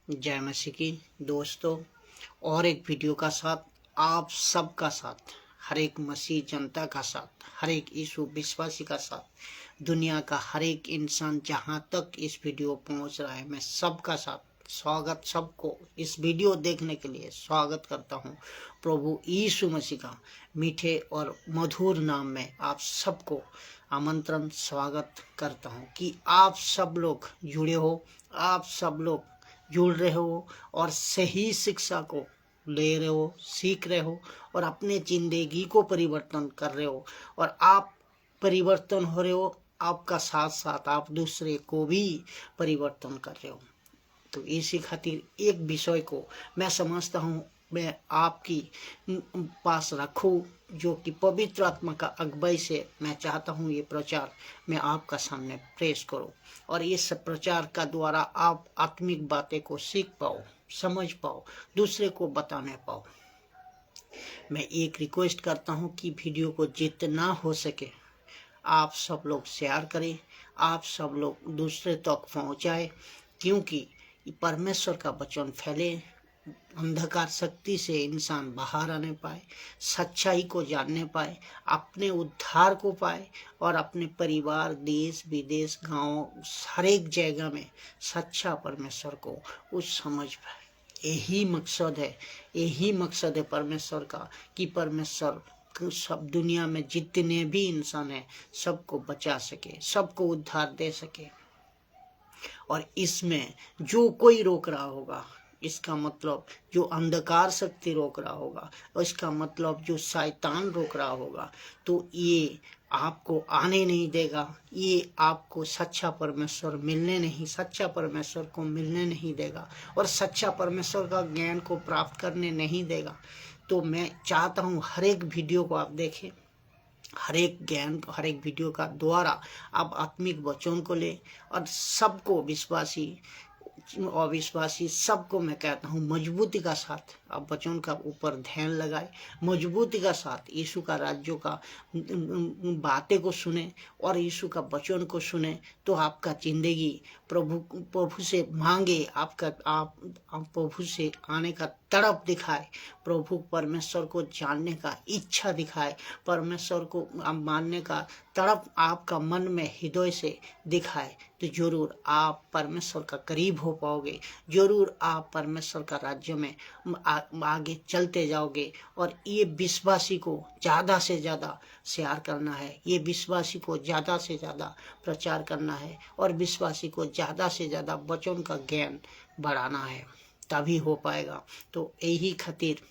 जय मसीह की दोस्तों, और एक वीडियो का साथ आप सबका साथ, हर एक मसीह जनता का साथ, हर एक यीशु विश्वासी का साथ, दुनिया का हर एक इंसान जहां तक इस वीडियो पहुंच रहा है, मैं सबका साथ स्वागत, सबको इस वीडियो देखने के लिए स्वागत करता हूं। प्रभु यीशु मसीह का मीठे और मधुर नाम में आप सबको आमंत्रण स्वागत करता हूं कि आप सब लोग जुड़े हो, आप सब लोग जुड़ रहे हो और सही शिक्षा को ले रहे हो, सीख रहे हो और अपने जिंदगी को परिवर्तन कर रहे हो। और आप परिवर्तन हो रहे हो, आपका साथ साथ आप दूसरे को भी परिवर्तन कर रहे हो। तो इसी खातिर एक विषय को मैं समझता हूँ मैं आपकी पास रखूँ, जो कि पवित्र आत्मा का अगुवाई से मैं चाहता हूँ ये प्रचार मैं आपका सामने पेश करूँ और इस प्रचार का द्वारा आप आत्मिक बातें को सीख पाओ, समझ पाओ, दूसरे को बताने पाओ। मैं एक रिक्वेस्ट करता हूँ कि वीडियो को जितना हो सके आप सब लोग शेयर करें, आप सब लोग दूसरे तक पहुँचाए, क्योंकि परमेश्वर का वचन फैले, अंधकार शक्ति से इंसान बाहर आने पाए, सच्चाई को जानने पाए, अपने उद्धार को पाए और अपने परिवार, देश विदेश, गांव, हर एक जगह में सच्चा परमेश्वर को उस समझ पाए। यही मकसद है परमेश्वर का, कि परमेश्वर सब दुनिया में जितने भी इंसान हैं सबको बचा सके, सबको उद्धार दे सके। और इसमें जो कोई रोक रहा होगा, इसका मतलब जो अंधकार शक्ति रोक रहा होगा, और इसका मतलब जो शैतान रोक रहा होगा, तो ये आपको आने नहीं देगा, ये आपको सच्चा परमेश्वर को मिलने नहीं देगा और सच्चा परमेश्वर का ज्ञान को प्राप्त करने नहीं देगा। तो मैं चाहता हूँ हर एक वीडियो को आप देखें, हर एक ज्ञान, हर एक वीडियो का द्वारा आप आत्मिक वचन को ले और सबको, विश्वासी अविश्वासी सबको मैं कहता हूँ मजबूती का साथ आप वचन का ऊपर ध्यान लगाए, मजबूती का साथ यीशु का राज्य का बातें को सुने और यीशु का वचन को सुने, तो आपका जिंदगी प्रभु से मांगे, आप प्रभु से आने का तड़प दिखाए, प्रभु परमेश्वर को जानने का इच्छा दिखाए, परमेश्वर को मानने का तड़प आपका मन में हृदय से दिखाए, तो जरूर आप परमेश्वर का करीब हो पाओगे, जरूर आप परमेश्वर का राज्य में आगे चलते जाओगे। और ये विश्वासी को ज़्यादा से ज़्यादा शेयर करना है, ये विश्वासी को ज़्यादा से ज़्यादा प्रचार करना है और विश्वासी को ज़्यादा से ज़्यादा वचन का ज्ञान बढ़ाना है, तभी हो पाएगा। तो यही खातिर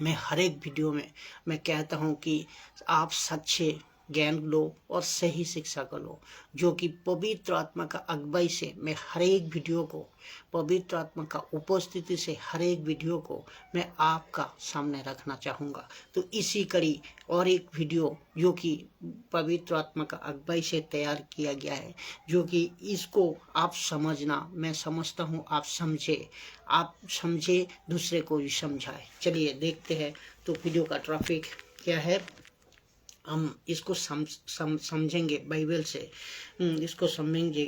मैं हर एक वीडियो में मैं कहता हूँ कि आप सच्चे ज्ञान लो और सही शिक्षा को लो, जो कि पवित्र आत्मा का अगुवाई से मैं हर एक वीडियो को, पवित्र आत्मा का उपस्थिति से हर एक वीडियो को मैं आपका सामने रखना चाहूँगा। तो इसी कड़ी और एक वीडियो जो कि पवित्र आत्मा का अगुवाई से तैयार किया गया है, जो कि इसको आप समझना, मैं समझता हूँ आप समझे, दूसरे को भी समझाए। चलिए देखते हैं तो वीडियो का टॉपिक क्या है, हम इसको समझेंगे बाइबल से, इसको समझेंगे।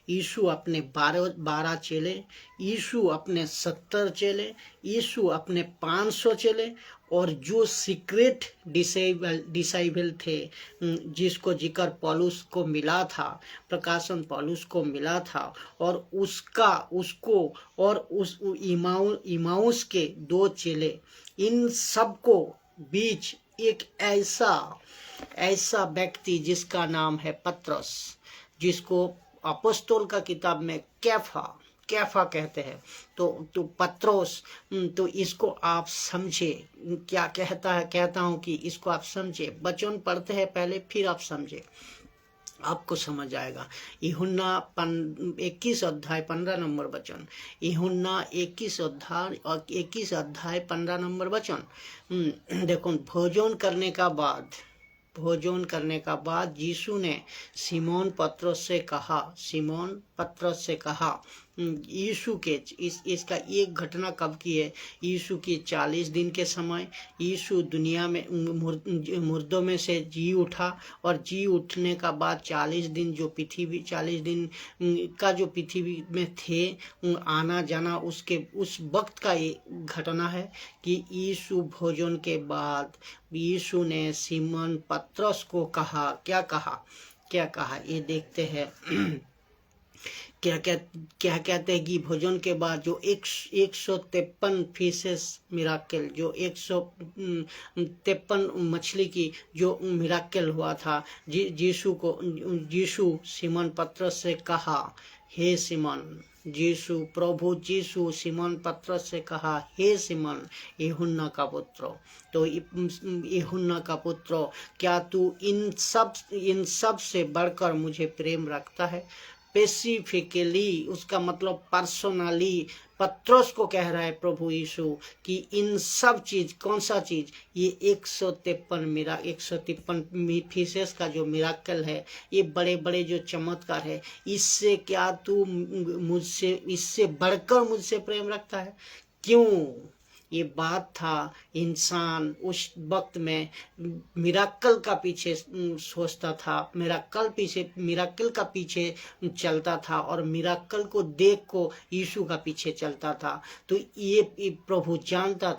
यीशु अपने 12 चेले, यीशु अपने 70 चेले, यीशु अपने 500 चेले और जो सीक्रेट डिसाइबल थे, जिसको जिक्र पौलुस को मिला था, प्रकाशन पौलुस को मिला था, और उसको और उस इमाउस के 2 चेले, इन सबको बीच एक ऐसा व्यक्ति जिसका नाम है पतरस, जिसको अपॉस्तल का किताब में कैफा कहते हैं। तो पतरस, तो इसको आप समझे, क्या कहता हूँ कि इसको आप समझे, वचन पढ़ते हैं पहले फिर आप समझे, आपको समझ आएगा। यूहन्ना 21 अध्याय 15 नंबर वचन, यूहन्ना 21 अध्याय 15 नंबर वचन। देखो, भोजन करने का बाद यीशु ने सिमोन पतरस से कहा, सिमोन पतरस से कहा, यीशु के इसका एक घटना कब की है? यीशु की 40 दिन के समय यीशु दुनिया में मुर्दों में से जी उठा, और जी उठने का बाद 40 दिन जो पृथ्वी 40 दिन का जो पृथ्वी में थे आना जाना, उसके उस वक्त का ये घटना है कि यीशु भोजन के बाद यीशु ने सिमोन पतरस को कहा, क्या कहा ये देखते हैं। क्या कहते हैं कि भोजन के बाद जो 153 फिशेस मिराकल, जो 153 मछली की जो मिराकल हुआ था, यीशु सिमोन पतरस से कहा, हे सिमोन, प्रभु यीशु सिमोन पतरस से कहा, हे सिमोन यूहन्ना का पुत्र, तो यूहन्ना का पुत्र, क्या तू इन सब से बढ़कर मुझे प्रेम रखता है? स्पेसिफिकली, उसका मतलब पर्सनली पतरस को कह रहा है प्रभु यीशु कि इन सब चीज, कौन सा चीज? ये 153 फिशेस का जो मिराकल है, ये बड़े बड़े जो चमत्कार है, इससे क्या तू मुझसे, इससे बढ़कर मुझसे प्रेम रखता है? क्यों? ये बात था, इंसान उस वक्त में मिराकल का पीछे सोचता था, मिराकल का पीछे चलता था, और मिराकल को देख को यीशु का पीछे चलता था। तो ये प्रभु जानता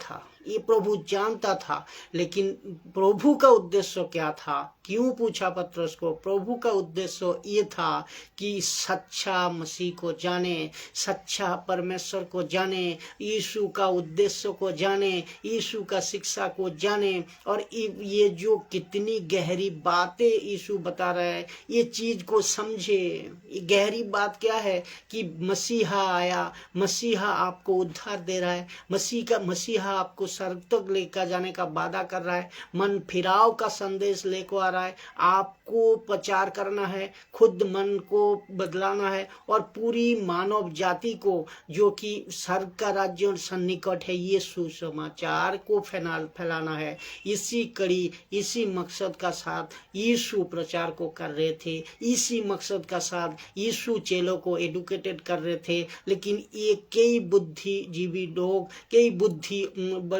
था, लेकिन प्रभु का उद्देश्य क्या था? क्यों पूछा पतरस को? प्रभु का उद्देश्य ये था कि सच्चा मसीह को जाने, सच्चा परमेश्वर को जाने, यीशु का उद्देश्य को जाने, यीशु का शिक्षा को जाने, और ये जो कितनी गहरी बातें यीशु बता रहा है, ये चीज को समझे। ये गहरी बात क्या है कि मसीहा आया, मसीहा आपको उद्धार दे रहा है, मसीहा आपको स्वर्ग तक लेकर जाने का वादा कर रहा है, मन फिराव का संदेश लेकर आ रहा है, आपको प्रचार करना है, खुद मन को बदलाना है, और पूरी मानव जाति को, जो कि स्वर्ग का राज्य सन्निकट है, ये सुसमाचार को फैलाना है। इसी मकसद का साथ यीशु प्रचार को कर रहे थे, इसी मकसद का साथ यीशु चेलों को एडुकेटेड कर रहे थे। लेकिन ये कई बुद्धिजीवी लोग, कई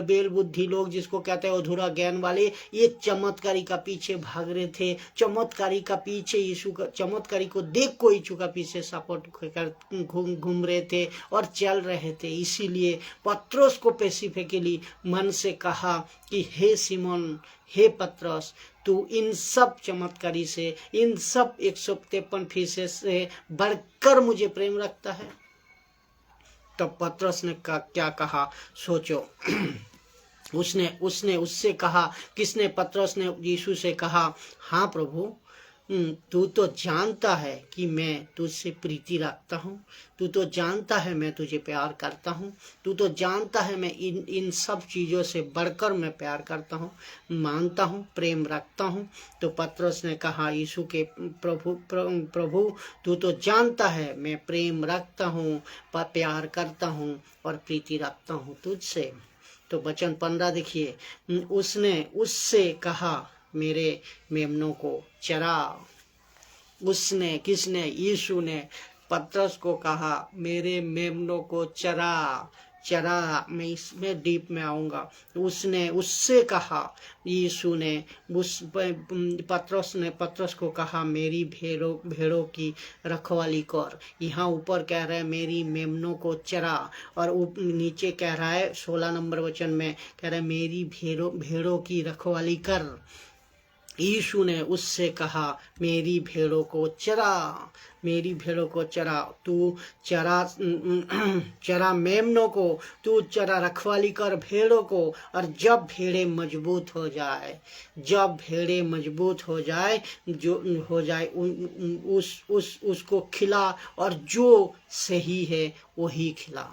बेल बुद्धि लोग, जिसको कहते हैं अधूरा ज्ञान वाले, ये चमत्कारी का पीछे भाग रहे थे, चमत्कारी का पीछे यीशु का, चमत्कारी को देख को यीशु का पीछे सपोर्ट कर घूम रहे थे और चल रहे थे। इसीलिए पतरस को स्पेसिफिकली मन से कहा कि हे सिमोन, हे पतरस, तू इन सब चमत्कारी से, इन सब 153 फिशेस से बढ़कर मुझे प्रेम रखता है। तब पतरस ने क्या कहा, सोचो। उसने उससे कहा, किसने? पतरस ने यीशु से कहा, हाँ प्रभु, तू तो जानता है कि मैं तुझसे प्रीति रखता हूँ, तू तो जानता है मैं तुझे प्यार करता हूँ, तू तो जानता है मैं इन सब चीज़ों से बढ़कर मैं प्यार करता हूँ, मानता हूँ, प्रेम रखता हूँ। तो पतरस ने कहा यीशु के, प्रभु तू तो जानता है मैं प्रेम रखता हूँ, प्यार करता हूँ और प्रीति रखता हूँ तुझसे। तो वचन 15 देखिए, उसने उससे कहा, मेरे मेमनों को चरा। उसने, किसने? यीशु ने पतरस को कहा, मेरे मेमनों को चरा। मैं इसमें डीप में आऊंगा। उसने उससे कहा, यीशु ने पतरस को कहा, मेरी भेड़ों की रखवाली कर। यहाँ ऊपर कह रहा है मेरी मेमनों को चरा, और नीचे कह रहा है 16 नंबर वचन में कह रहा है मेरी भेड़ों की रखवाली कर। यीशु ने उससे कहा, मेरी भेड़ों को चरा, मेरी भेड़ों को चरा। तू चरा मेमनों को, तू चरा, रखवाली कर भेड़ों को। और जब भेड़े मजबूत हो जाए, जो हो जाए उसको खिला, और जो सही है वही खिला।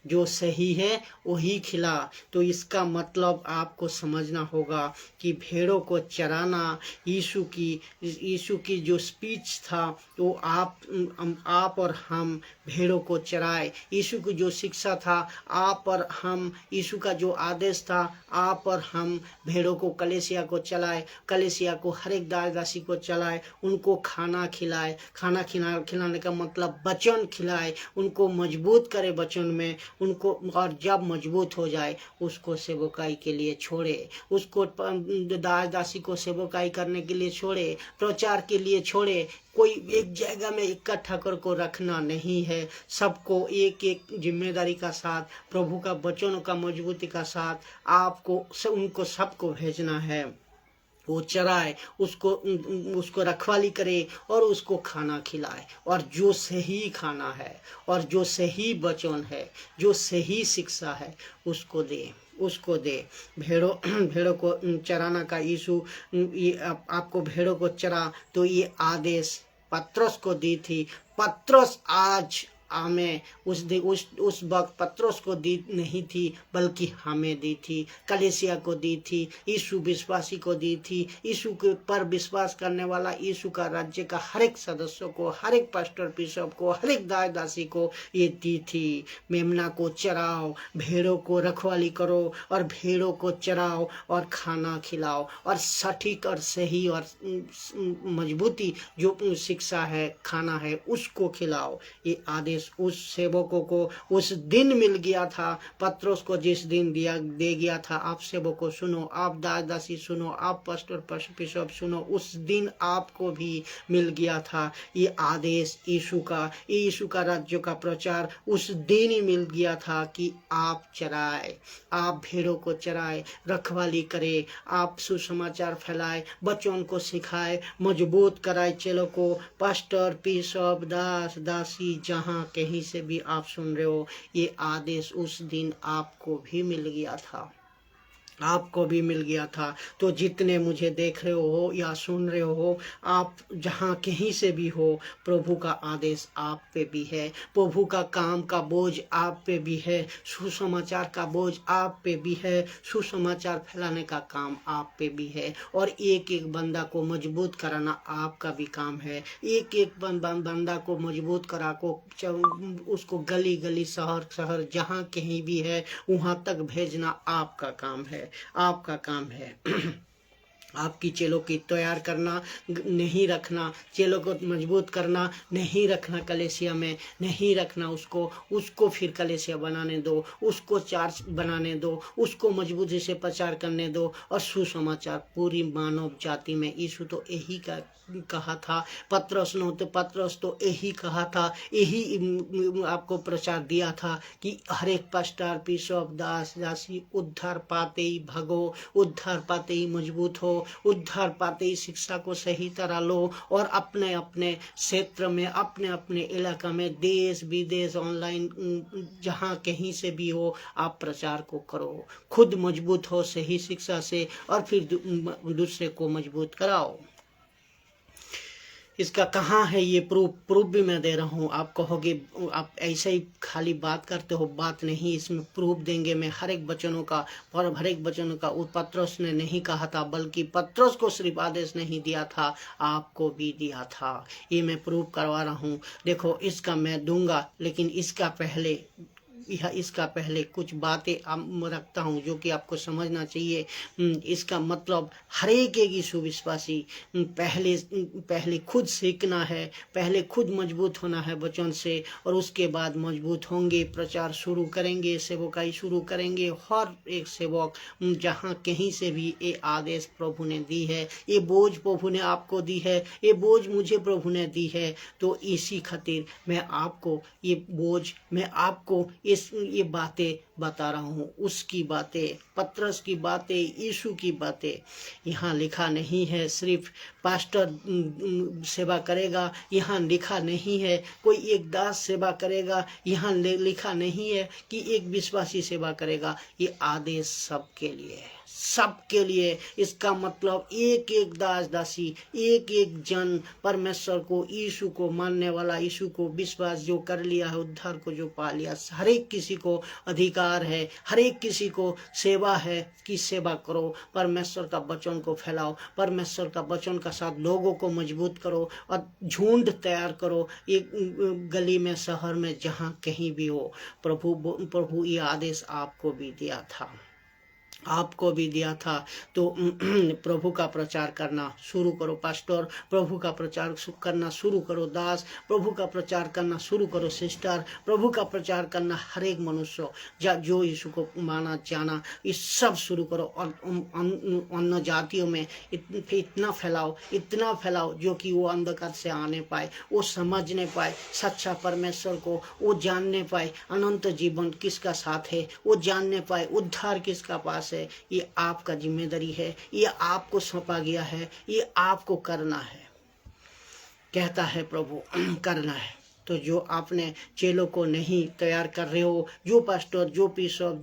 जो सही है वही खिला। तो इसका मतलब आपको समझना होगा कि भेड़ों को चराना यीशु की जो स्पीच था वो आप और हम भेड़ों को चराए। यीशु की जो शिक्षा था आप और हम, यीशु का जो आदेश था आप और हम भेड़ों को, कलीसिया को चलाए, कलीसिया को, हर एक दास दासी को चलाए, उनको खाना खिलाए। खाना खिलाने का मतलब वचन खिलाए, उनको मजबूत करे वचन में उनको, और जब मजबूत हो जाए उसको सेवकाई के लिए छोड़े, उसको दास दासी को सेवकाई करने के लिए छोड़े, प्रचार के लिए छोड़े। कोई एक जगह में इकट्ठा कर को रखना नहीं है, सबको एक एक जिम्मेदारी का साथ, प्रभु का वचनों का मजबूती का साथ आपको उनको सबको भेजना है। वो चराए, उसको रखवाली करे और उसको खाना खिलाए, और जो सही खाना है और जो सही वचन है, जो सही शिक्षा है उसको दे। भेड़ों को चराना का यीशु आपको भेड़ों को चरा, तो ये आदेश पतरस को दी थी। पतरस आज हमें उस वक्त पतरस को दी नहीं थी, बल्कि हमें दी थी, कलीसिया को दी थी, यीशु विश्वासी को दी थी। यीशु के पर विश्वास करने वाला, यीशु का राज्य का हर एक सदस्य को, हर एक पास्टर बिशप को, हर एक दास दासी को ये दी थी। मेमना को चराओ, भेड़ों को रखवाली करो और भेड़ों को चराओ और खाना खिलाओ, और सटीक और सही और मजबूती जो शिक्षा है, खाना है, उसको खिलाओ। ये आदेश उस सेवकों को उस दिन मिल गया था। पतरस को जिस दिन दे गया था, आप सेवकों सुनो, आप दास दासी सुनो, आप पास्टर बिशप सुनो, उस दिन आपको भी मिल गया था ये आदेश। यीशु का राज्य का प्रचार उस दिन ही मिल गया था कि आप चराए, आप भेड़ों को चराए, रखवाली करे, आप सुसमाचार फैलाए, बच्चों को सिखाए, मजबूत कराए चेलों को। पास्टर बिशप दास दासी जहाँ कहीं से भी आप सुन रहे हो, ये आदेश उस दिन आपको भी मिल गया था, आपको भी मिल गया था। तो जितने मुझे देख रहे हो या सुन रहे हो, आप जहाँ कहीं से भी हो, प्रभु का आदेश आप पे भी है, प्रभु का काम का बोझ आप पे भी है, सुसमाचार का बोझ आप पे भी है, सुसमाचार फैलाने का काम आप पे भी है, और एक एक बंदा को मजबूत कराना आपका भी काम है। एक एक बंदा को मजबूत करा को उसको गली गली, शहर शहर, जहाँ कहीं भी है वहाँ तक भेजना आपका काम है, आपका काम है। आपकी चेलों की तैयार करना, नहीं रखना, चेलों को मजबूत करना, नहीं रखना कलीसिया में, नहीं रखना उसको फिर कलीसिया बनाने दो, उसको चार्च बनाने दो, उसको मजबूती से प्रचार करने दो, और सुसमाचार पूरी मानव जाति में। यीशु तो यही कहा था, पतरस तो यही कहा था, यही आपको प्रचार दिया था कि हर एक पास्टर बिशप दास दासी उद्धार पाते ही भगो, उद्धार पाते ही मजबूत हो, उद्धार पाते ही शिक्षा को सही तरह लो, और अपने अपने क्षेत्र में, अपने अपने इलाका में, देश विदेश, ऑनलाइन, जहाँ कहीं से भी हो, आप प्रचार को करो, खुद मजबूत हो सही शिक्षा से, और फिर दूसरे को मजबूत कराओ। इसका कहाँ है ये प्रूफ भी मैं दे रहा हूँ। आप कहोगे आप ऐसे ही खाली बात करते हो, बात नहीं, इसमें प्रूफ देंगे मैं हर एक वचनों का, और हर एक वचनों का। पतरस ने नहीं कहा था, बल्कि पतरस को सिर्फ आदेश नहीं दिया था, आपको भी दिया था। ये मैं प्रूफ करवा रहा हूँ। देखो, इसका मैं दूंगा, लेकिन इसका पहले कुछ बातें रखता हूँ जो कि आपको समझना चाहिए। इसका मतलब हर एक यीशु विश्वासी पहले खुद सीखना है, पहले खुद मजबूत होना है वचन से, और उसके बाद मजबूत होंगे, प्रचार शुरू करेंगे, सेवकाई शुरू करेंगे। हर एक सेवक जहाँ कहीं से भी ये आदेश प्रभु ने दी है, ये बोझ प्रभु ने आपको दी है, ये बोझ मुझे प्रभु ने दी है। तो इसी खातिर मैं आपको ये बोझ, मैं आपको ये बातें बता रहा हूँ, उसकी बातें, पतरस की बातें, यीशु की बातें। यहाँ लिखा नहीं है सिर्फ पास्टर सेवा करेगा, यहाँ लिखा नहीं है कोई एक दास सेवा करेगा, यहाँ लिखा नहीं है कि एक विश्वासी सेवा करेगा। ये आदेश सबके लिए है, सबके लिए। इसका मतलब एक एक दास दासी, एक एक जन परमेश्वर को, यीशु को मानने वाला, यीशु को विश्वास जो कर लिया है, उद्धार को जो पा लिया, हर एक किसी को अधिकार है, हर एक किसी को सेवा है कि सेवा करो, परमेश्वर का वचन को फैलाओ, परमेश्वर का वचन का साथ लोगों को मजबूत करो और झुंड तैयार करो एक गली में, शहर में, जहाँ कहीं भी हो। प्रभु ये आदेश आपको भी दिया था, आपको भी दिया था। तो प्रभु का प्रचार करना शुरू करो पास्टर, प्रभु का प्रचार करना शुरू करो दास, प्रभु का प्रचार करना शुरू करो सिस्टर, प्रभु का प्रचार करना हर एक मनुष्य जो यीशु को माना जाना, इस सब शुरू करो। और अन्य जातियों में इतना फैलाओ जो कि वो अंधकार से आने पाए, वो समझने पाए सच्चा परमेश्वर को, वो जानने पाए अनंत जीवन किसका साथ है, वो जानने पाए उद्धार किसका पास है। ये आपका जिम्मेदारी है, ये आपको सौंपा गया है, ये आपको करना है, कहता है प्रभु करना है। तो जो आपने चेलों को नहीं तैयार कर रहे हो, जो पास्टर, जो बिशप,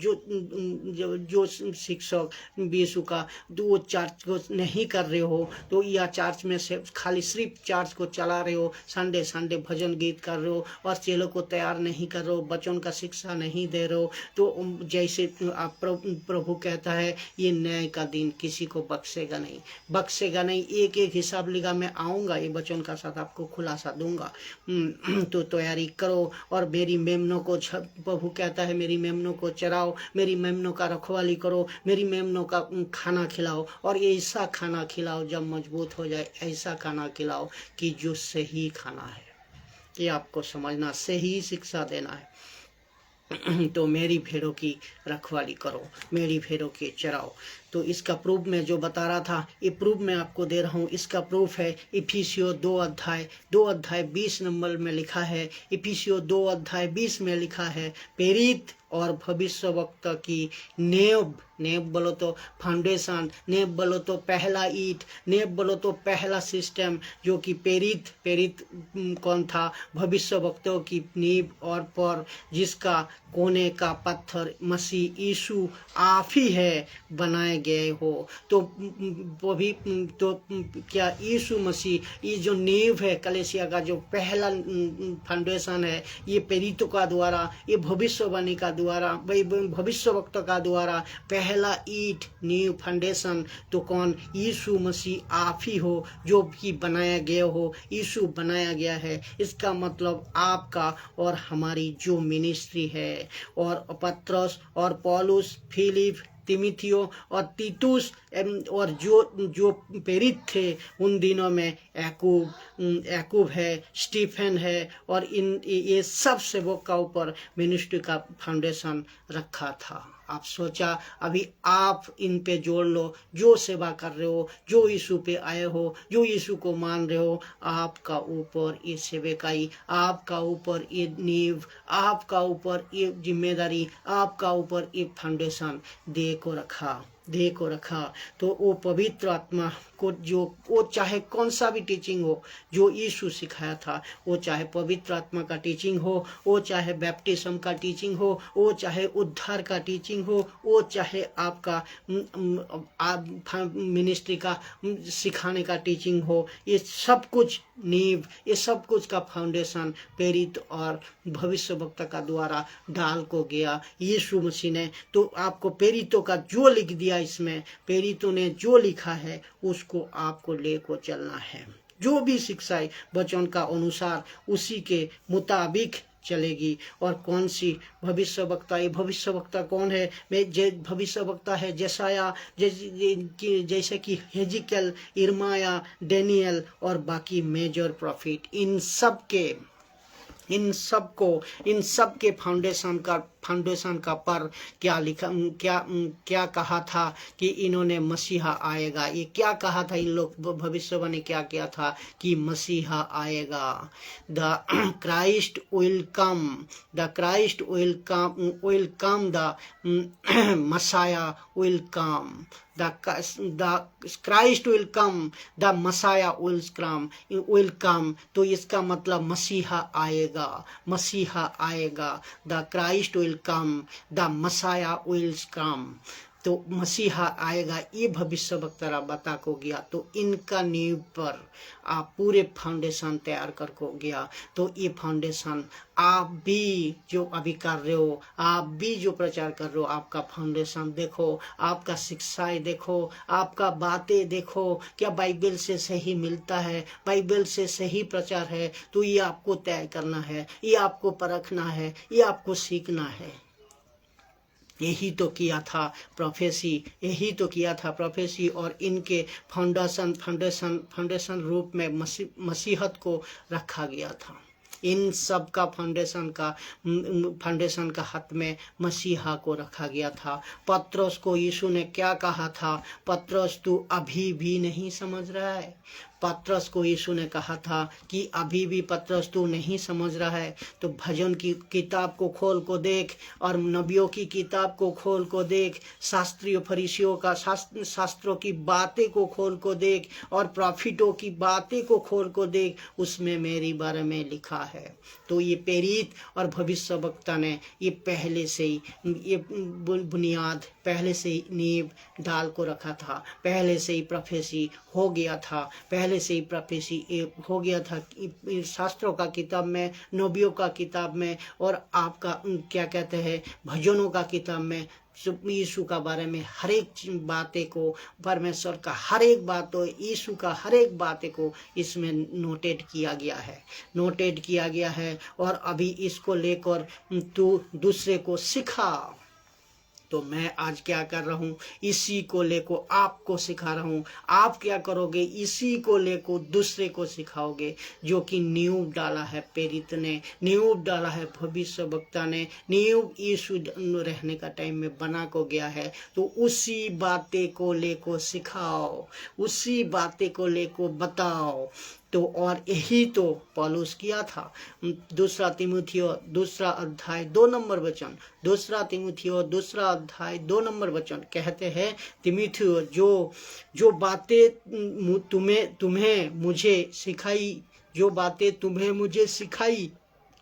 जो शिक्षक यीशु का, तो वो चर्च को नहीं कर रहे हो, तो या चर्च में से खाली सिर्फ चर्च को चला रहे हो, संडे भजन गीत कर रहे हो और चेलों को तैयार नहीं कर रहे हो, बच्चों का शिक्षा नहीं दे रहे हो, तो जैसे आप प्रभु कहता है ये न्याय का दिन किसी को बख्शेगा नहीं। एक एक हिसाब लिखा मैं आऊँगा, ये बच्चों का साथ आपको खुलासा दूंगा। तो तैयारी करो और मेरी मेमनों को, प्रभु कहता है मेरी मेमनों को चराओ, मेरी मेमनों का रखवाली करो, मेरी मेमनों का खाना खिलाओ, और ऐसा खाना खिलाओ जब मजबूत हो जाए, ऐसा खाना खिलाओ कि जो सही खाना है, कि आपको समझना, सही शिक्षा देना है। तो मेरी भेड़ों की रखवाली करो, मेरी भेड़ों की चराओ। तो इसका प्रूफ मैं जो बता रहा था, ये प्रूफ मैं आपको दे रहा हूँ। इसका प्रूफ है इफिसियों 2 अध्याय 20 नंबर में लिखा है। इफिसियों 2 अध्याय 20 में लिखा है, प्रेरित और भविष्यवक्ता की नेव बोलो तो फाउंडेशन, नेव बोलो तो पहला ईंट, नेव बोलो तो पहला सिस्टम, जो कि प्रेरित कौन था? भविष्यवक्ताओं की नींव और पर, जिसका कोने का पत्थर मसीह यीशु आप ही है, बनाए गए हो। तो वो भी तो क्या यीशु मसीह, ये जो नींव है कलीसिया का, जो पहला फाउंडेशन है, ये प्रेरितों का द्वारा, ये भविष्यवाणी का द्वारा, भविष्यवक्ता का द्वारा पहला ईंट, नींव, फाउंडेशन तो कौन? यीशु मसीह आप ही हो, जो कि बनाया गया हो, यीशु बनाया गया है। इसका मतलब आपका और हमारी जो मिनिस्ट्री है, और पत्रस और पौलुस, फिलिप, तिमिथियो और तीतुस और जो प्रेरित थे उन दिनों में, याकूब है, स्टीफन है, और ये सब सेवक का ऊपर मिनिस्ट्री का फाउंडेशन रखा था। आप सोचा, अभी आप इन पे जोड़ लो, जो सेवा कर रहे हो, जो यीशु पे आए हो, जो यीशु को मान रहे हो, आपका ऊपर ये सेवकाई, आपका ऊपर ये नींव, आपका ऊपर ये जिम्मेदारी, आपका ऊपर ये फाउंडेशन दे को रखा। तो वो पवित्र आत्मा को, जो वो चाहे कौन सा भी टीचिंग हो जो यीशु सिखाया था, वो चाहे पवित्र आत्मा का टीचिंग हो, वो चाहे बैप्टिज्म का टीचिंग हो, वो चाहे उद्धार का टीचिंग हो, वो चाहे आपका मिनिस्ट्री का सिखाने का टीचिंग हो, ये सब कुछ नींव, ये सब कुछ का फाउंडेशन प्रेरित और भविष्यवक्ता का द्वारा डाल को गया यीशु मसीह ने। तो आपको प्रेरितों का जो लिख दिया, इसमें प्रेरितों ने जो लिखा है उसको आपको लेको चलना है। जो भी शिक्षाएं वचन का अनुसार उसी के मुताबिक चलेगी। और कौन सी भविष्यवक्ता? ये भविष्यवक्ता कौन है? भविष्यवक्ता है जैसाया, जैसे कि हेजिकल, इर्माया, डेनियल और बाकी मेजर प्रॉफिट। इन सब के फाउंडेशन का पर क्या कहा था कि इन्होंने मसीहा आएगा। ये क्या कहा था? इन लोग भविष्यवाणी क्या किया था कि मसीहा आएगा। The Christ will come, the messiah will come, the Christ will come, the Messiah will come। तो इसका मतलब मसीहा आएगा, the Christ will come, the Messiah will come। तो मसीहा आएगा ये भविष्यवक्ता बता को गया, तो इनका नींव पर आप पूरे फाउंडेशन तैयार कर को गया। तो ये फाउंडेशन आप भी जो अभी कर रहे हो, आप भी जो प्रचार कर रहे हो, आपका फाउंडेशन देखो, आपका शिक्षाएं देखो, आपका बातें देखो, क्या बाइबल से सही मिलता है, बाइबल से सही प्रचार है। तो ये आपको तय करना है, ये आपको परखना है, ये आपको सीखना है। यही तो किया था प्रोफेसी, यही तो किया था प्रोफेसी। और इनके फाउंडेशन रूप में मसीहत को रखा गया था। इन सब का फाउंडेशन का हाथ में मसीहा को रखा गया था। पत्रोस को यीशु ने क्या कहा था? पत्रोस तू अभी भी नहीं समझ रहा है। पत्रोस को यीशु ने कहा था कि अभी भी पत्रोस तू नहीं समझ रहा है, तो भजन की किताब को खोल को देख और नबियों की किताब को खोल को देख, शास्त्रियों फरीसियों का शास्त्रों की बातें को खोल को देख और प्रॉफिटों की बातें को खोल को देख, उसमें मेरी बारे में लिखा है। तो ये प्रेरित और भविष्यवक्ता ने ये पहले से ही ये बुनियाद, पहले से ही नींव डाल को रखा था, पहले से ही प्रोफेसी हो गया था, पहले से ही प्रोफेसी हो गया था शास्त्रों का किताब में, नबियों का किताब में, और आपका क्या कहते हैं भजनों का किताब में। यीशु का बारे में हर एक बातें को, परमेश्वर का हर एक बात, यीशु का हर एक बातें को इसमें नोटेड किया गया है। और अभी इसको लेकर तू दूसरे को सिखा। तो मैं आज क्या कर रहा हूँ, इसी को लेको आपको सिखा रहा हूँ। आप क्या करोगे, इसी को लेको दूसरे को सिखाओगे। जो कि नींव डाला है प्रेरित ने, नींव डाला है भविष्यवक्ता ने, नींव यीशु रहने का टाइम में बना को गया है। तो उसी बातें को लेको सिखाओ, उसी बातें को लेको बताओ। तो और यही तो पौलुस किया था। दूसरा तीमुथियो 2 अध्याय 2 नंबर वचन, 2 तीमुथियो 2 अध्याय 2 नंबर वचन कहते हैं, तीमुथियो जो बातें तुम्हें मुझे सिखाई, जो बातें तुम्हें मुझे सिखाई,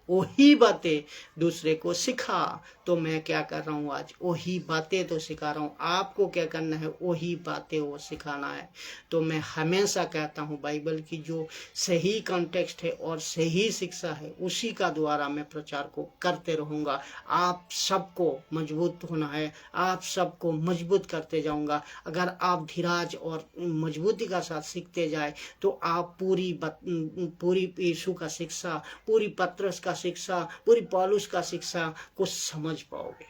वही बातें दूसरे को सिखा। तो मैं क्या कर रहा हूँ आज, वही बातें तो सिखा रहा हूँ। आपको क्या करना है, वही बातें वो सिखाना है। तो मैं हमेशा कहता हूँ बाइबल की जो सही कॉन्टेक्स्ट है और सही शिक्षा है, उसी का द्वारा मैं प्रचार को करते रहूँगा। आप सबको मजबूत होना है, आप सबको मजबूत करते जाऊँगा। अगर आप धीरज और मजबूती का साथ सीखते जाए तो आप पूरी यीशु का शिक्षा, पूरी पत्रस का शिक्षा, पूरी पौलुस का शिक्षा को समझ पाओगे,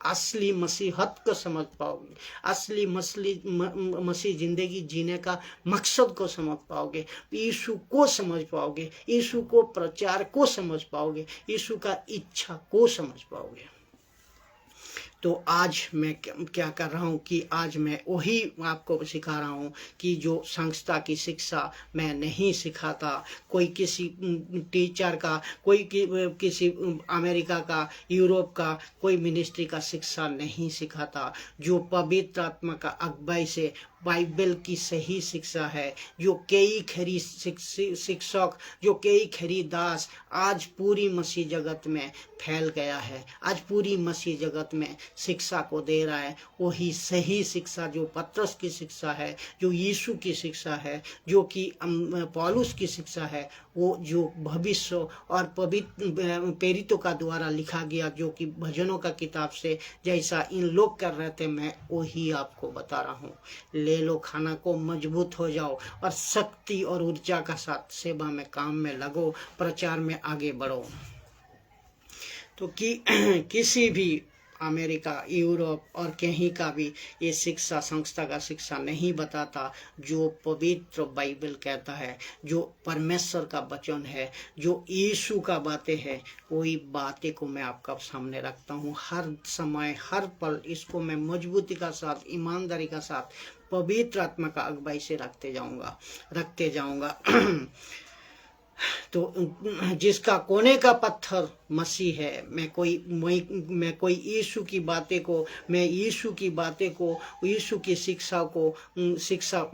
असली मसीहत को समझ पाओगे, असली मसीह जिंदगी जीने का मकसद को समझ पाओगे, यीशु को समझ पाओगे, यीशु को प्रचार को समझ पाओगे, यीशु का इच्छा को समझ पाओगे। तो आज मैं क्या कर रहा हूँ कि आज मैं वही आपको सिखा रहा हूँ कि जो संस्था की शिक्षा मैं नहीं सिखाता। कोई किसी टीचर का, कोई किसी अमेरिका का, यूरोप का कोई मिनिस्ट्री का शिक्षा नहीं सिखाता। जो पवित्र आत्मा का अगुवाई से बाइबल की सही शिक्षा है, जो कई खरी शिक्षक, जो कई खरी दास आज पूरी मसीह जगत में फैल गया है, आज पूरी मसीह जगत में शिक्षा को दे रहा है, वही सही शिक्षा जो पत्रस की शिक्षा है, जो यीशु की शिक्षा है, जो कि पौलुस की शिक्षा है, वो जो भविष्य और पवित्र प्रेरितों का द्वारा लिखा गया, जो कि भजनों का किताब से जैसा इन लोग कर रहे थे, मैं वही आपको बता रहा हूँ। ले लो खाना को, मजबूत हो जाओ और शक्ति और ऊर्जा का साथ सेवा में, काम में लगो, प्रचार में आगे बढ़ो। तो किसी भी अमेरिका, यूरोप और कहीं का भी ये शिक्षा, संस्था का शिक्षा नहीं बताता। जो पवित्र बाइबल कहता है, जो परमेश्वर का वचन है, जो यीशु का बातें है, वही बातें को मैं आपका सामने रखता हूँ। हर समय, हर पल इसको मैं मजबूती का साथ, ईमानदारी का साथ, पवित्र आत्मा का अगुवाई से रखते जाऊंगा। तो जिसका कोने का पत्थर मसीह है, मैं कोई यीशु की बातें को, मैं यीशु की बातें को, यीशु की शिक्षा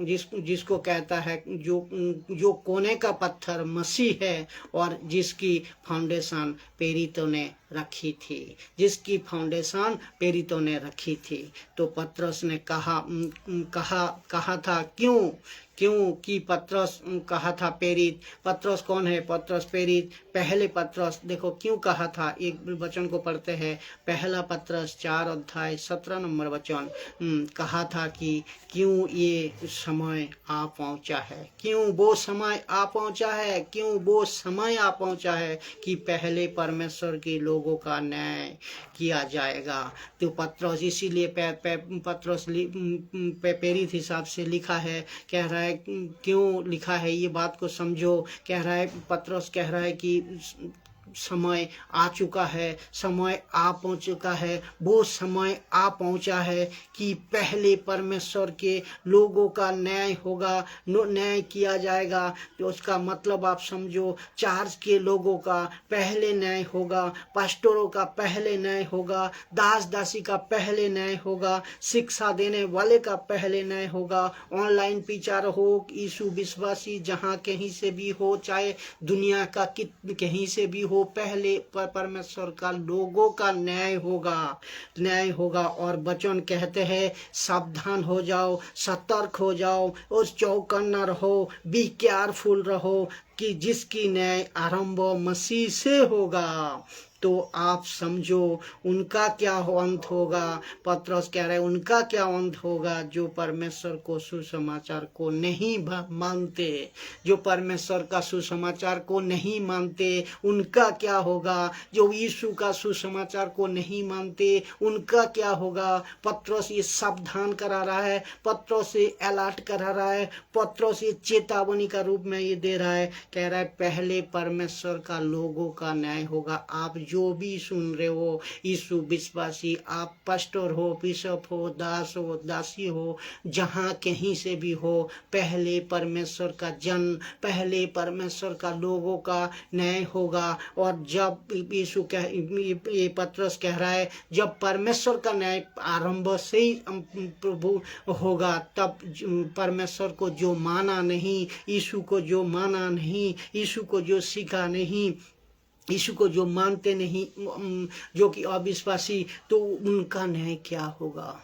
जिसको कहता है, जो कोने का पत्थर मसीह है और जिसकी फाउंडेशन प्रेरितों ने रखी थी, जिसकी फाउंडेशन प्रेरितों ने रखी थी। तो पतरस ने कहा था क्यों कि पतरस कहा था प्रेरित। पतरस कौन है? पतरस प्रेरित। पहले पतरस देखो क्यों कहा था, एक वचन को पढ़ते हैं, पहला पतरस 4 अध्याय 17 नंबर वचन। कहा था कि क्यों ये समय आ पहुंचा है, क्यों वो समय आ पहुंचा है, क्यों वो समय आ पहुंचा है कि पहले परमेश्वर के लोगों का न्याय किया जाएगा। तो पतरस इसीलिए पतरस प्रेरित हिसाब से लिखा है, कह रहा है क्यों लिखा है, ये बात को समझो। कह रहा है पतरस, कह रहा है कि समय आ चुका है, समय आ पहुंच चुका है, वो समय आ पहुंचा है कि पहले परमेश्वर के लोगों का न्याय होगा, न्याय किया जाएगा। तो उसका मतलब आप समझो, चार्ज के लोगों का पहले न्याय होगा, पास्टरों का पहले न्याय होगा, दास दासी का पहले न्याय होगा, शिक्षा देने वाले का पहले न्याय होगा, ऑनलाइन प्रचार हो, यीशु विश्वासी जहाँ कहीं से भी हो, चाहे दुनिया का कहीं से भी हो, पहले परमेश्वर का लोगों का न्याय होगा। और वचन कहते हैं सावधान हो जाओ, सतर्क हो जाओ और चौकन्ना रहो, बी केयरफुल रहो कि जिसकी न्याय आरंभ मसीह से होगा। तो आप समझो उनका क्या अंत होगा। पतरस कह रहे हैं उनका क्या अंत होगा, जो परमेश्वर को सुसमाचार को नहीं मानते, जो परमेश्वर का सुसमाचार को नहीं मानते, उनका क्या होगा। जो यीशु का सुसमाचार को नहीं मानते, उनका क्या होगा। पतरस ये सावधान करा रहा है, पतरस ये अलर्ट करा रहा है, पतरस ये चेतावनी का रूप में ये दे रहा है। कह रहा है पहले परमेश्वर का लोगों का न्याय होगा। आप जो भी सुन रहे हो, यीशु विश्वासी, आप पास्टर हो, बिशप हो, दास हो, दासी हो, जहाँ कहीं से भी हो, पहले परमेश्वर का जन्म, पहले परमेश्वर का लोगों का न्याय होगा। और जब यीशु ये पतरस कह रहा है जब परमेश्वर का न्याय आरंभ से ही प्रभु होगा, तब परमेश्वर को जो माना नहीं, यीशु को जो माना नहीं, यीशु को जो सीखा नहीं, यीशु को जो मानते नहीं, जो कि अविश्वासी, तो उनका न्याय क्या होगा,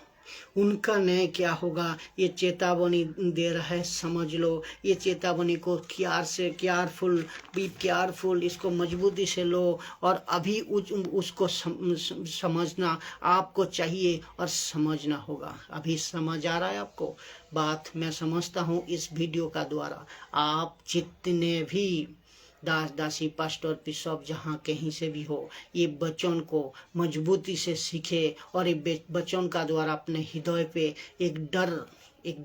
उनका न्याय क्या होगा। ये चेतावनी दे रहा है, समझ लो। ये चेतावनी को बी केयरफुल, इसको मजबूती से लो और अभी उसको समझना आपको चाहिए और समझना होगा। अभी समझ आ रहा है आपको बात? मैं समझता हूँ इस वीडियो का द्वारा आप जितने भी दास दासी, पास्टर, बिशप, जहाँ कहीं से भी हो, ये वचन को मजबूती से सीखे और ये वचन का द्वारा अपने हृदय पे एक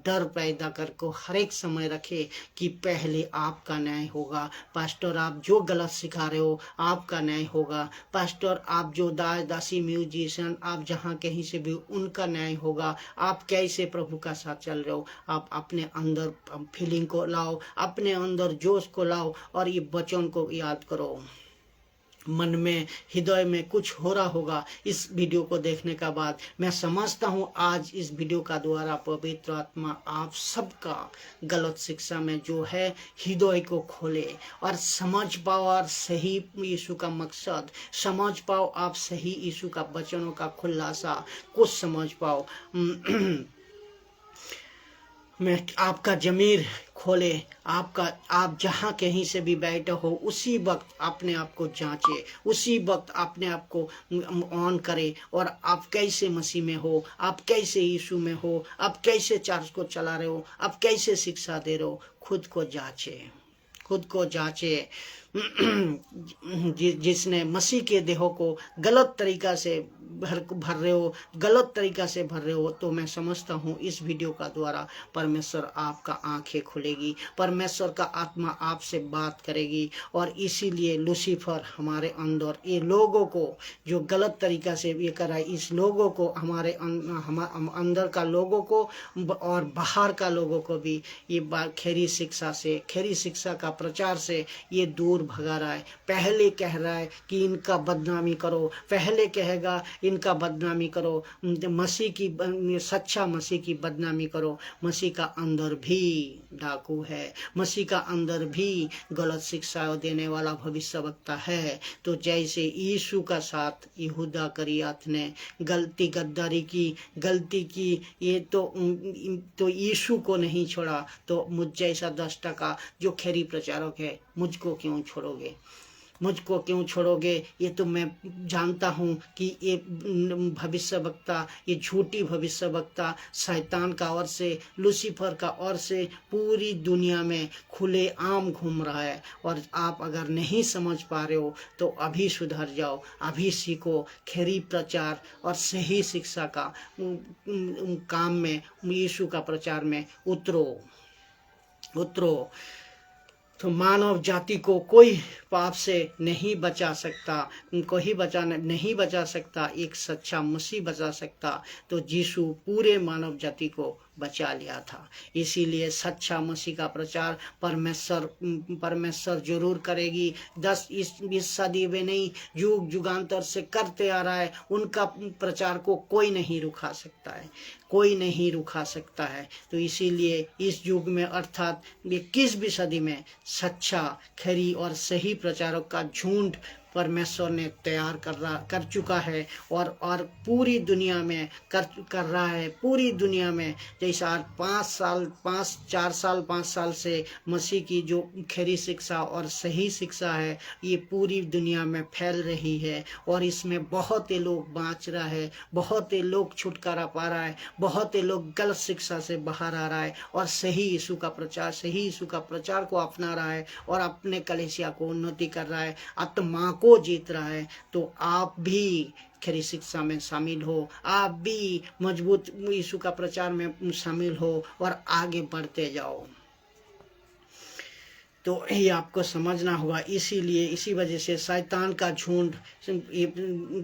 डर पैदा करके हर एक समय रखे कि पहले आपका न्याय होगा। पास्टर आप जो गलत सिखा रहे हो, आपका न्याय होगा। पास्टर आप जो दास दासी, म्यूजिशियन, आप जहाँ कहीं से भी, उनका न्याय होगा। आप कैसे प्रभु का साथ चल रहे हो, आप अपने अंदर फीलिंग को लाओ, अपने अंदर जोश को लाओ और ये वचन को याद करो। मन में, हृदय में कुछ हो रहा होगा इस वीडियो को देखने का बाद। मैं समझता हूँ आज इस वीडियो का द्वारा पवित्र आत्मा आप सबका गलत शिक्षा में जो है हृदय को खोले और समझ पाओ, और सही यीशु का मकसद समझ पाओ, आप सही यीशु का वचनों का खुलासा कुछ समझ पाओ। मैं आपका जमीर खोले, आप जहाँ कहीं से भी बैठे हो, उसी वक्त अपने आप को जांचे, उसी वक्त अपने आप को ऑन करे और आप कैसे मसीह में हो, आप कैसे यीशु में हो, आप कैसे चर्च को चला रहे हो, आप कैसे शिक्षा दे रहे हो। खुद को जांचे। जिसने मसीह के देहों को गलत तरीका से भर रहे हो, गलत तरीका से भर रहे हो, तो मैं समझता हूँ इस वीडियो का द्वारा परमेश्वर आपका आंखें खुलेगी, परमेश्वर का आत्मा आपसे बात करेगी। और इसीलिए लूसीफर हमारे अंदर ये लोगों को जो गलत तरीका से ये कर रहा है, इस लोगों को हमारे अंदर का लोगों को और बाहर का लोगों को भी ये खरी शिक्षा का प्रचार से ये दूर भगा रहा है। पहले कह रहा है कि इनका बदनामी करो, पहले कहेगा इनका बदनामी करो, मसीह की सच्चा मसीह की बदनामी करो। मसीह का अंदर भी डाकू है, मसीह का अंदर भी गलत शिक्षा देने वाला भविष्यवक्ता है। तो जैसे यीशु का साथ यहूदा करियत ने गद्दारी की, गलती की, ये तो यीशु को नहीं छोड़ा, तो मुझ जैसा 10% जो खैरी प्रचारक है, मुझको क्यों छोड़ोगे, मुझको क्यों छोड़ोगे? ये तो मैं जानता हूँ कि ये भविष्यवक्ता, ये झूठी भविष्यवक्ता शैतान का ओर से, लूसीफर का ओर से पूरी दुनिया में खुले आम घूम रहा है। और आप अगर नहीं समझ पा रहे हो तो अभी सुधर जाओ, अभी सीखो खैरी प्रचार और सही शिक्षा का काम में, यीशु का प्रचार में उतरो। तो मानव जाति को कोई पाप से नहीं बचा सकता, कोई नहीं बचा सकता, एक सच्चा मसीह बचा सकता। तो यीशु पूरे मानव जाति को बचा लिया था। इसीलिए सच्चा मसीह का प्रचार परमेश्वर जरूर करेगी। इस सदी में नहीं, युग युगांतर से करते आ रहा है। उनका प्रचार को कोई नहीं रुका सकता है, कोई नहीं रुका सकता है। तो इसीलिए इस युग में अर्थात 21वीं सदी में सच्चा, खरी और सही प्रचारक का झुंड परमेश्वर ने तैयार कर चुका है और पूरी दुनिया में कर रहा है। पूरी दुनिया में जैसा आज 5 साल से मसीह की जो खरी शिक्षा और सही शिक्षा है, ये पूरी दुनिया में फैल रही है। और इसमें बहुत ही लोग बाँच रहा है, बहुत ही लोग छुटकारा पा रहा है, बहुत ही लोग गलत शिक्षा से बाहर आ रहा है और सही यीशु का प्रचार को अपना रहा है और अपने कलीसिया को उन्नति कर रहा है, आत्मा को जीत रहा है। तो आप भी खरी शिक्षा में शामिल हो, आप भी मजबूत यीशु का प्रचार में शामिल हो और आगे बढ़ते जाओ। तो ये आपको समझना होगा। इसीलिए इसी वजह से शैतान का झुंड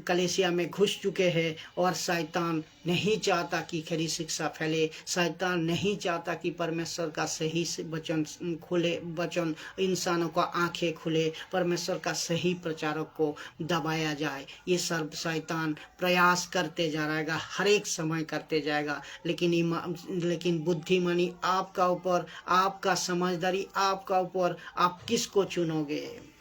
कलीसिया में घुस चुके हैं और शैतान नहीं चाहता कि खरी शिक्षा फैले। शैतान नहीं चाहता कि परमेश्वर का सही वचन खुले, वचन इंसानों का आंखें खुले, परमेश्वर का सही प्रचारक को दबाया जाए। ये सब शैतान प्रयास करते जा रहेगा, हर एक समय करते जाएगा। लेकिन बुद्धिमानी आपका ऊपर, आपका समझदारी आपका ऊपर, आप किसको चुनोगे।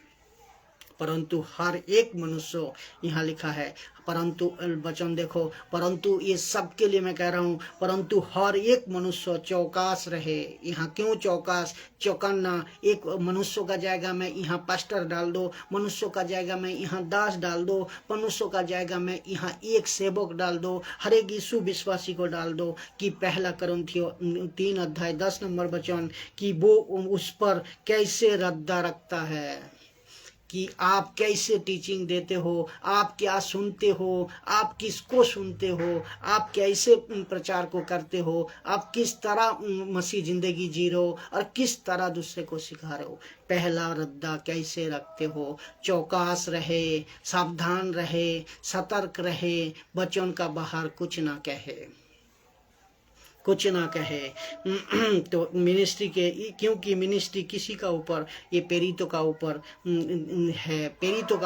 परंतु हर एक मनुष्य, यहाँ लिखा है, परंतु वचन देखो, परंतु ये सब के लिए मैं कह रहा हूँ, परंतु हर एक मनुष्य चौकास रहे। यहाँ क्यों चौकास, चौकन्ना। एक मनुष्य का जाएगा में यहाँ पास्टर डाल दो, मनुष्य का जाएगा में यहाँ दास डाल दो, मनुष्य का जाएगा में यहाँ एक सेवक डाल दो, हर एक यीशु विश्वासी को डाल दो। कि 1 कुरिन्थियों 3:10 कि वो उस पर कैसे रद्दा रखता है, कि आप कैसे टीचिंग देते हो, आप क्या सुनते हो, आप किसको सुनते हो, आप कैसे प्रचार को करते हो, आप किस तरह मसीह जिंदगी जी रहे हो और किस तरह दूसरे को सिखा रहे हो। पहला रद्दा कैसे रखते हो। चौकास रहे, सावधान रहे, सतर्क रहे, वचन का बाहर कुछ ना कहे। तो मिनिस्ट्री के, क्योंकि मिनिस्ट्री किसी का ऊपर, ये पेरितों का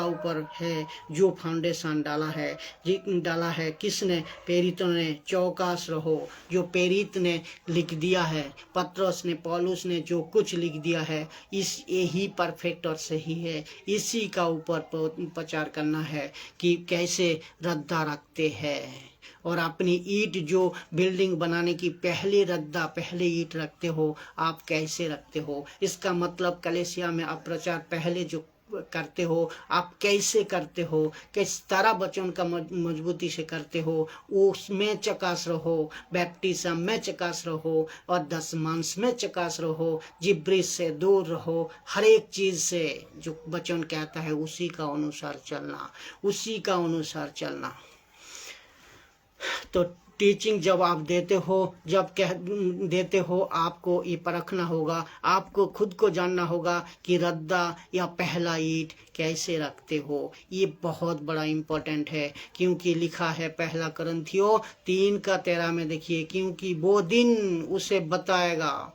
ऊपर है जो फाउंडेशन डाला है। किसने? पेरितों ने। चौकास रहो। जो पेरित ने लिख दिया है, पत्रस ने, पौलुस ने जो कुछ लिख दिया है, यही परफेक्ट और सही है। इसी का ऊपर प्रचार करना है कि कैसे रद्दा रखते हैं। और अपनी ईंट, जो बिल्डिंग बनाने की पहले ईंट रखते हो, आप कैसे रखते हो। इसका मतलब कलीसिया में आप प्रचार पहले जो करते हो, आप कैसे करते हो, किस तरह वचन का मजबूती से करते हो, उसमें चकास रहो। बैप्टिज्म में चकास रहो और दशमांश में चकास रहो। जिब्रिश से दूर रहो। हर एक चीज से जो वचन कहता है उसी का अनुसार चलना। तो टीचिंग जब आप देते हो, आपको ये परखना होगा, आपको खुद को जानना होगा कि रद्दा या पहला ईंट कैसे रखते हो। ये बहुत बड़ा इम्पोर्टेंट है, क्योंकि लिखा है 1 कुरिन्थियों 3:13 में, देखिए, क्योंकि वो दिन उसे बताएगा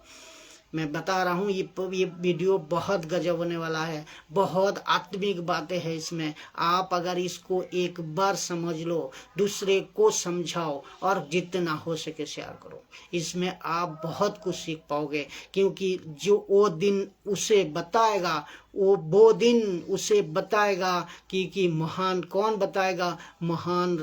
मैं बता रहा हूँ ये वीडियो बहुत गजब होने वाला है, बहुत आत्मिक बातें हैं इसमें। आप अगर इसको एक बार समझ लो, दूसरे को समझाओ और जितना हो सके शेयर करो, इसमें आप बहुत कुछ सीख पाओगे। क्योंकि जो वो दिन उसे बताएगा, वो दिन उसे बताएगा कि महान कौन बताएगा, महान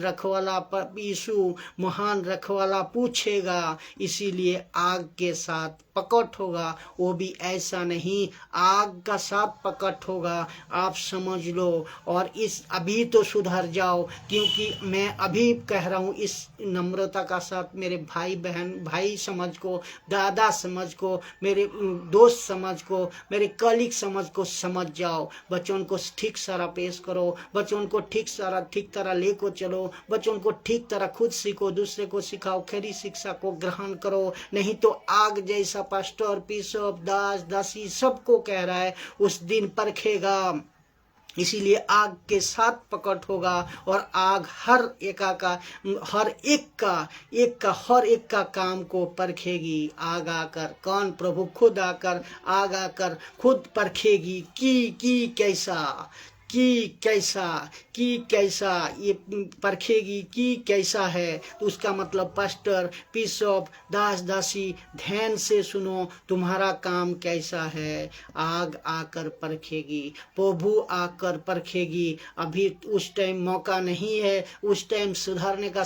रखवाला पर यीशु महान रखवाला पूछेगा। इसीलिए आग के साथ पकड़ होगा, वो भी ऐसा नहीं, आग का साथ पकड़ होगा। आप समझ लो और इस अभी तो सुधर जाओ, क्योंकि मैं अभी कह रहा हूँ इस नम्रता का साथ मेरे भाई बहन, भाई समझ को, दादा समझ को, मेरे दोस्त समझ को, मेरे कलीग समझ को समझ जाओ। बच्चों को ठीक सारा पेश करो, बच्चों को ठीक तरह लेको चलो, बच्चों को ठीक तरह खुद सीखो, दूसरे को सिखाओ, खरी शिक्षा को ग्रहण करो। नहीं तो आग जैसा पास्टर, बिशप, दास दासी सबको कह रहा है उस दिन परखेगा। इसीलिए आग के साथ पकड़ होगा और आग हर एक का काम को परखेगी। आग आकर, कौन? प्रभु खुद आकर, आग आकर खुद परखेगी कि कैसा ये परखेगी कि कैसा है। तो उसका मतलब पास्टर, बिशप, दास दासी ध्यान से सुनो, तुम्हारा काम कैसा है। आग आकर परखेगी, प्रभु आकर परखेगी। अभी उस टाइम मौका नहीं है, उस टाइम सुधारने का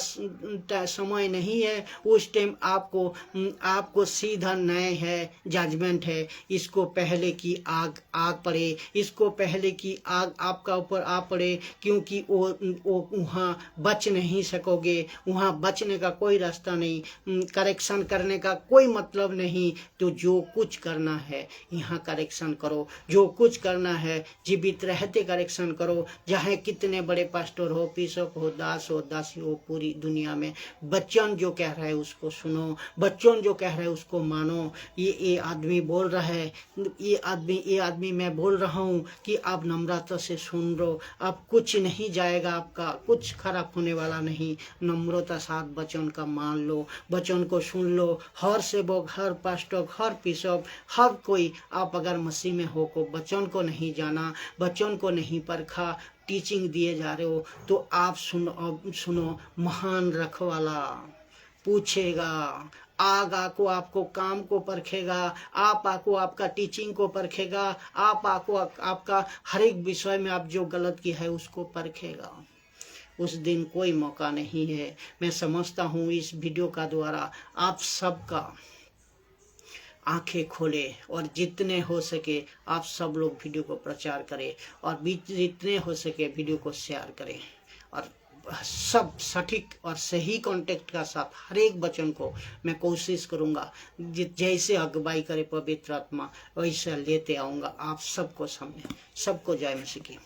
समय नहीं है, उस टाइम आपको सीधा न्याय है, जजमेंट है। इसको पहले की आग पड़े, इसको पहले की आग आपका ऊपर आ पड़े, क्योंकि वो वहाँ बच नहीं सकोगे। वहाँ बचने का कोई रास्ता नहीं, करेक्शन करने का कोई मतलब नहीं। तो जो कुछ करना है यहाँ करेक्शन करो, जो कुछ करना है जीवित रहते करेक्शन करो। चाहे कितने बड़े पास्टर हो, बिशप हो, दास हो, दासी हो, पूरी दुनिया में बच्चन जो कह रहा है उसको सुनो, बच्चन जो कह रहा है उसको मानो। ये आदमी बोल रहा है, ये आदमी मैं बोल रहा हूँ कि आप नम्रता से सुन लो। अब कुछ नहीं जाएगा, आपका कुछ खराब होने वाला नहीं। नम्रता साथ वचन का मान लो, वचन को सुन लो। हर सेवक, हर पास्टर, हर बिशप, हर कोई, आप अगर मसीह में हो को वचन को नहीं जाना, वचन को नहीं परखा, टीचिंग दिए जा रहे हो, तो आप सुनो, महान रखवाला पूछेगा। आग आको आपको काम को परखेगा, आप आको आपका टीचिंग को परखेगा, आप आको आपका हर एक विषय में आप जो गलत किया है उसको परखेगा। उस दिन कोई मौका नहीं है। मैं समझता हूँ इस वीडियो का द्वारा आप सबका आंखें खोले और जितने हो सके आप सब लोग वीडियो को प्रचार करें और जितने हो सके वीडियो को शेयर करें। और सब सटीक और सही कॉन्टेक्ट का साथ हर एक वचन को मैं कोशिश करूंगा, जैसे अगुवाई करे पवित्र आत्मा वैसे लेते आऊँगा आप सबको सामने। सबको जय मसीह की।